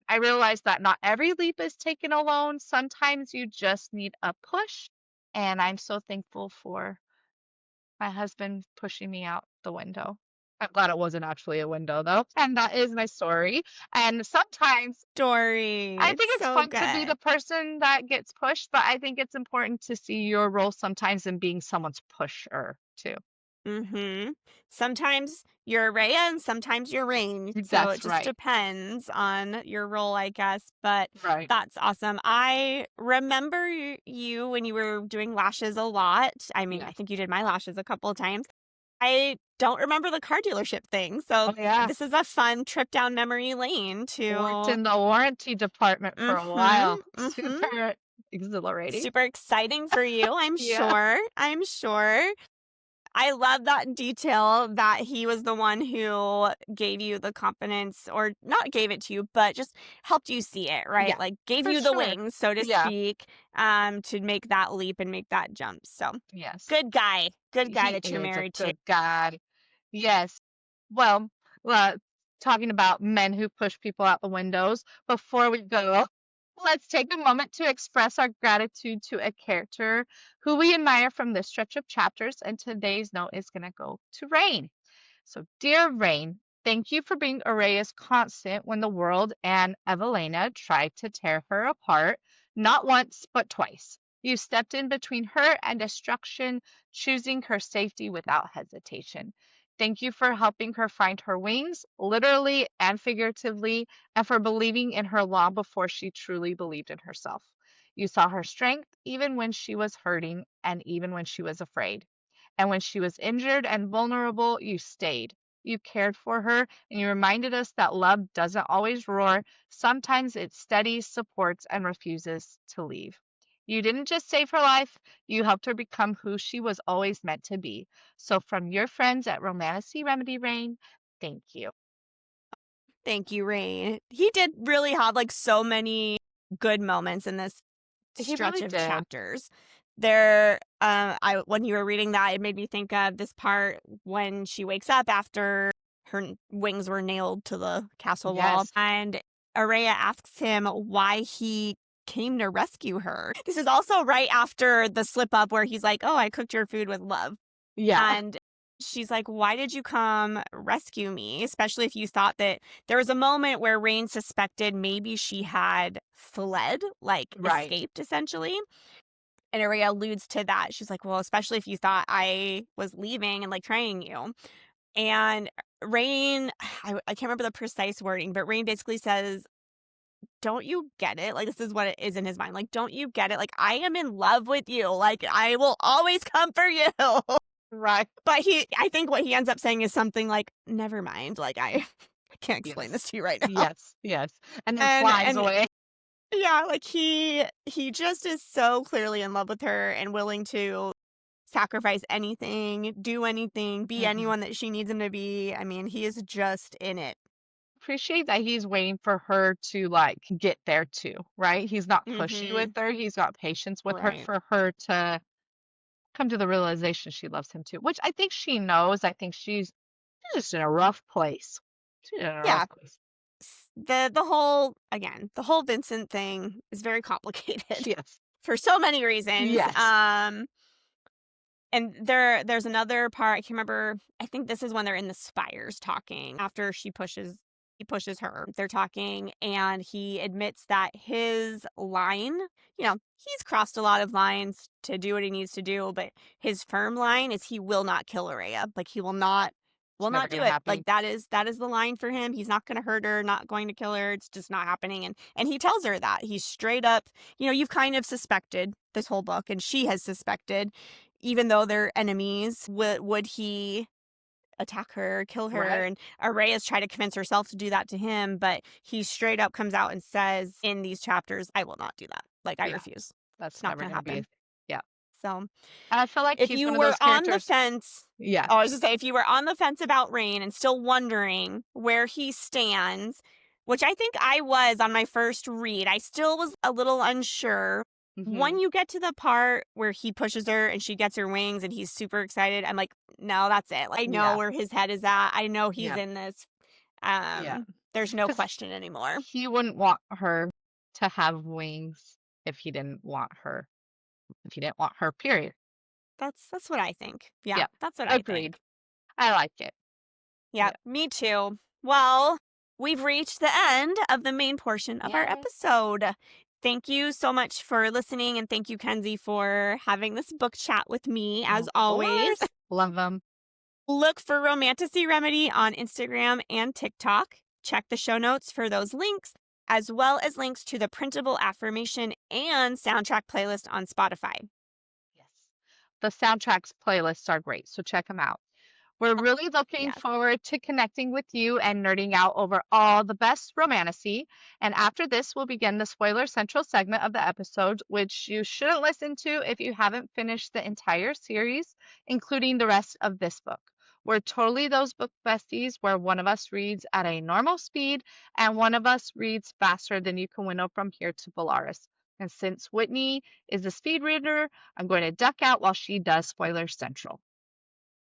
S2: I realized that not every leap is taken alone. Sometimes you just need a push. And I'm so thankful for my husband pushing me out the window. I'm glad it wasn't actually a window though. And that is my story. And sometimes
S1: Story.
S2: I
S1: It's
S2: think it's
S1: so
S2: fun to be
S1: good.
S2: the person that gets pushed, but I think it's important to see your role sometimes in being someone's pusher too.
S1: Sometimes you're Rhea and sometimes you're Rain. So it
S2: That's
S1: just
S2: right.
S1: depends on your role, I guess. But
S2: Right.
S1: that's awesome. I remember you when you were doing lashes a lot. I mean, I
S2: Yes.
S1: think you did my lashes a couple of times. I don't remember the car dealership thing. So
S2: Oh yeah.
S1: this is a fun trip down memory lane
S2: Worked
S1: to
S2: in the warranty department for a
S1: mm-hmm,
S2: while.
S1: mm-hmm.
S2: Super exhilarating.
S1: Super exciting for you, I'm
S2: Yeah.
S1: sure. I'm sure. I love that detail that he was the one who gave you the confidence, or not gave it to you, but just helped you see it, right?
S2: Yeah.
S1: Like gave
S2: For
S1: you the
S2: sure.
S1: wings, so to
S2: Yeah.
S1: speak, to make that leap and make that jump. So
S2: Yes.
S1: good guy. Good guy
S2: He
S1: that you're
S2: is a
S1: married to.
S2: good guy. Yes. Well, uh, talking about men who push people out the windows, before we go, let's take a moment to express our gratitude to a character who we admire from this stretch of chapters. And today's note is going to go to Rain. So, dear Rain, thank you for being Araya's constant when the world and Evelina tried to tear her apart, not once, but twice. You stepped in between her and destruction, choosing her safety without hesitation. Thank you for helping her find her wings, literally and figuratively, and for believing in her long before she truly believed in herself. You saw her strength even when she was hurting and even when she was afraid. And when she was injured and vulnerable, you stayed. You cared for her, and you reminded us that love doesn't always roar. Sometimes it steadies, supports, and refuses to leave. You didn't just save her life, you helped her become who she was always meant to be. So, from your friends at Romantasy Remedy Rain, thank you.
S1: Thank you, Rain. He did really have like so many good moments in this
S2: He
S1: stretch
S2: really
S1: of
S2: did.
S1: chapters. There, I when you were reading that, it made me think of this part when she wakes up after wings were nailed to the castle wall,
S2: Yes.
S1: and Araya asks him why he came to rescue her. This is also right after the slip up where he's like, "Oh, I cooked your food with love."
S2: Yeah.
S1: And she's like, "Why did you come rescue me?" Especially if you thought that there was a moment where Rain suspected maybe she had fled, like
S2: Right.
S1: escaped essentially. And Aria alludes to that. She's like, "Well, especially if you thought I was leaving and like training you." And Rain, I can't remember the precise wording, but Rain basically says, "Don't you get it?" Like, this is what it is in his mind. Like, "Don't you get it? Like, I am in love with you. Like, I will always come for you."
S2: Right.
S1: But I think what he ends up saying is something like, "Never mind. Like, I can't explain
S2: Yes.
S1: this to you right now."
S2: Yes. Yes. And then
S1: And
S2: flies
S1: and
S2: away.
S1: yeah, like he just is so clearly in love with her and willing to sacrifice anything, do anything, be
S2: Mhm.
S1: anyone that she needs him to be. I mean, he is just in it.
S2: Appreciate that he's waiting for her to like get there too, right? He's not pushy with
S1: Mhm.
S2: her. He's got patience with her
S1: Right.
S2: for her to come to the realization she loves him too, which I think she knows. I think she's just in a rough place. She's in a rough
S1: Yeah.
S2: place.
S1: The whole Vincent thing is very complicated
S2: Yes.
S1: for so many reasons.
S2: Yes.
S1: And there's another part, I can't remember. I think this is when they're in the spires talking after he pushes her. They're talking and he admits that his line, he's crossed a lot of lines to do what he needs to do, but his firm line is he will not kill Araya. Like he
S2: It's
S1: will
S2: never
S1: not do
S2: gonna
S1: it. Like
S2: happen.
S1: that is the line for him. He's not going to hurt her, not going to kill her. It's just not happening. And he tells her that. He's straight up, you've kind of suspected this whole book and she has suspected, even though they're enemies, would he attack her, kill her?
S2: Right.
S1: And Araya's tried to convince herself to do that to him, but he straight up comes out and says in these chapters, "I will not do that. Like I
S2: Yeah.
S1: refuse. It's
S2: That's
S1: not
S2: never
S1: going to
S2: gonna be a
S1: happen."
S2: thing. Yeah.
S1: So
S2: I feel like
S1: if
S2: he's
S1: you
S2: one of
S1: were
S2: those
S1: on the
S2: characters.
S1: fence,
S2: Yeah.
S1: oh, I was just say, if you were on the fence about Rain and still wondering where he stands, which I think I was on my first read, I still was a little unsure.
S2: Hmm.
S1: When you get to the part where he pushes her and she gets her wings and he's super excited, I'm like, no, that's it. Like, I know
S2: Yeah.
S1: where his head is at. I know he's
S2: Yeah.
S1: in this.
S2: Yeah.
S1: There's no
S2: Because
S1: question anymore.
S2: he wouldn't want her to have wings if he didn't want her. If he didn't want her, period.
S1: That's what I think. Yeah,
S2: Yeah.
S1: that's what I
S2: Agreed.
S1: think.
S2: I like it.
S1: Yeah,
S2: Yeah.
S1: me too. Well, we've reached the end of the main portion of our
S2: Yes.
S1: episode. Thank you so much for listening, and thank you, Kenzie, for having this book chat with me, as
S2: Of
S1: always.
S2: course. Love them.
S1: Look for Romantasy Remedy on Instagram and TikTok. Check the show notes for those links, as well as links to the printable affirmation and soundtrack playlist on Spotify.
S2: Yes. The soundtracks playlists are great, so check them out. We're really looking
S1: Yes.
S2: forward to connecting with you and nerding out over all the best romantasy. And after this, we'll begin the spoiler central segment of the episode, which you shouldn't listen to if you haven't finished the entire series, including the rest of this book. We're totally those book besties where one of us reads at a normal speed and one of us reads faster than you can winnow from here to Polaris. And since Whitney is the speed reader, I'm going to duck out while she does spoiler central.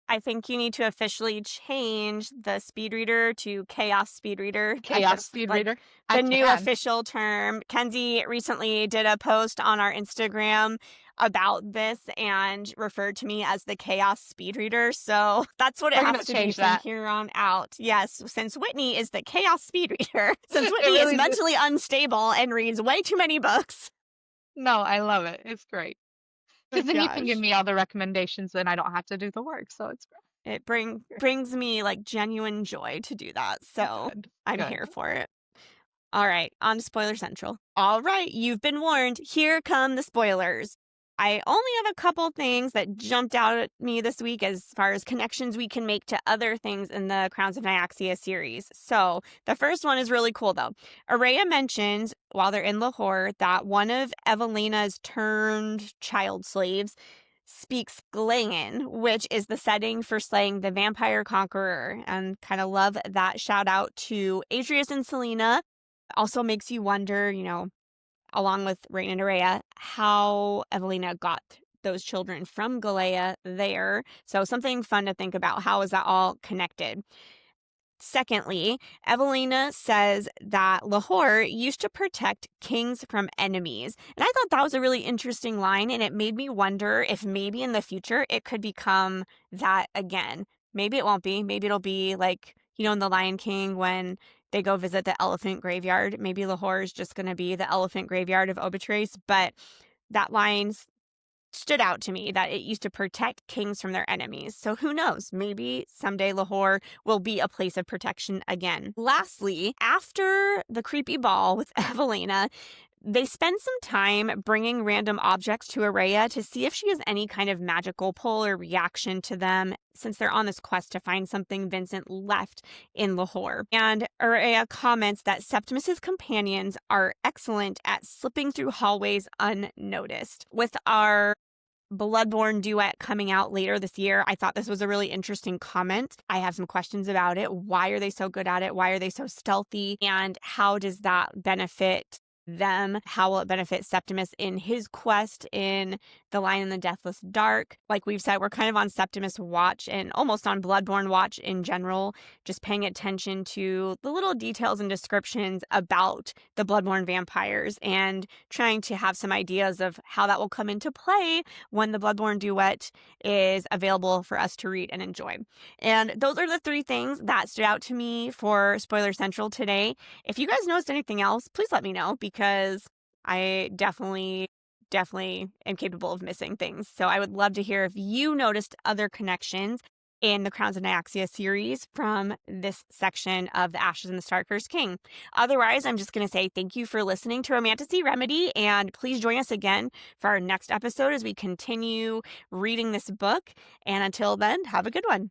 S1: I think you need to officially change the speed reader to chaos speed reader.
S2: Chaos
S1: That's
S2: speed
S1: like
S2: reader. I
S1: the new
S2: can.
S1: official term. Kenzie recently did a post on our Instagram about this and referred to me as the chaos speed reader. So that's what it
S2: We're
S1: has
S2: gonna
S1: to be
S2: change
S1: from
S2: that.
S1: here on out. Yes, since Whitney is the chaos speed reader, since
S2: It
S1: Whitney is
S2: really did.
S1: mentally unstable and reads way too many books.
S2: No, I love it. It's great.
S1: Oh
S2: Because then you can give
S1: gosh.
S2: me all the recommendations and I don't have to do the work. So it's
S1: It
S2: great.
S1: brings me like genuine joy to do that. So
S2: Good.
S1: I'm
S2: Good.
S1: here for it. All right, on to Spoiler Central. All right, you've been warned. Here come the spoilers. I only have a couple things that jumped out at me this week as far as connections we can make to other things in the Crowns of Nyaxia series. So the first one is really cool, though. Oraya mentions, while they're in Lahore, that one of Evelena's turned child slaves speaks Galayan, which is the setting for slaying the vampire conqueror. And kind of love that shout out to Adrius and Selena. Also makes you wonder, along with Rain and Araya, how Evelina got those children from Galea there. So something fun to think about. How is that all connected? Secondly, Evelina says that Lahore used to protect kings from enemies. And I thought that was a really interesting line. And it made me wonder if maybe in the future it could become that again. Maybe it won't be. Maybe it'll be like, in The Lion King when they go visit the elephant graveyard. Maybe Lahore is just going to be the elephant graveyard of Obitrace. But that line stood out to me, that it used to protect kings from their enemies. So who knows? Maybe someday Lahore will be a place of protection again. Lastly, after the creepy ball with Evelina, they spend some time bringing random objects to Araya to see if she has any kind of magical pull or reaction to them, since they're on this quest to find something Vincent left in Lahore. And Araya comments that Septimus's companions are excellent at slipping through hallways unnoticed. With our Bloodborne duet coming out later this year, I thought this was a really interesting comment. I have some questions about it. Why are they so good at it? Why are they so stealthy? And how does that benefit them? How will it benefit Septimus in his quest in The Lion in the Deathless Dark? Like we've said, we're kind of on Septimus watch and almost on Bloodborne watch in general, just paying attention to the little details and descriptions about the Bloodborne vampires and trying to have some ideas of how that will come into play when the Bloodborne duet is available for us to read and enjoy. And those are the three things that stood out to me for Spoiler Central today. If you guys noticed anything else, please let me know, because I definitely am capable of missing things. So I would love to hear if you noticed other connections in the Crowns of Nyaxia series from this section of The Ashes and the Star-Cursed King. Otherwise, I'm just going to say thank you for listening to Romantasy Remedy, and please join us again for our next episode as we continue reading this book. And until then, have a good one.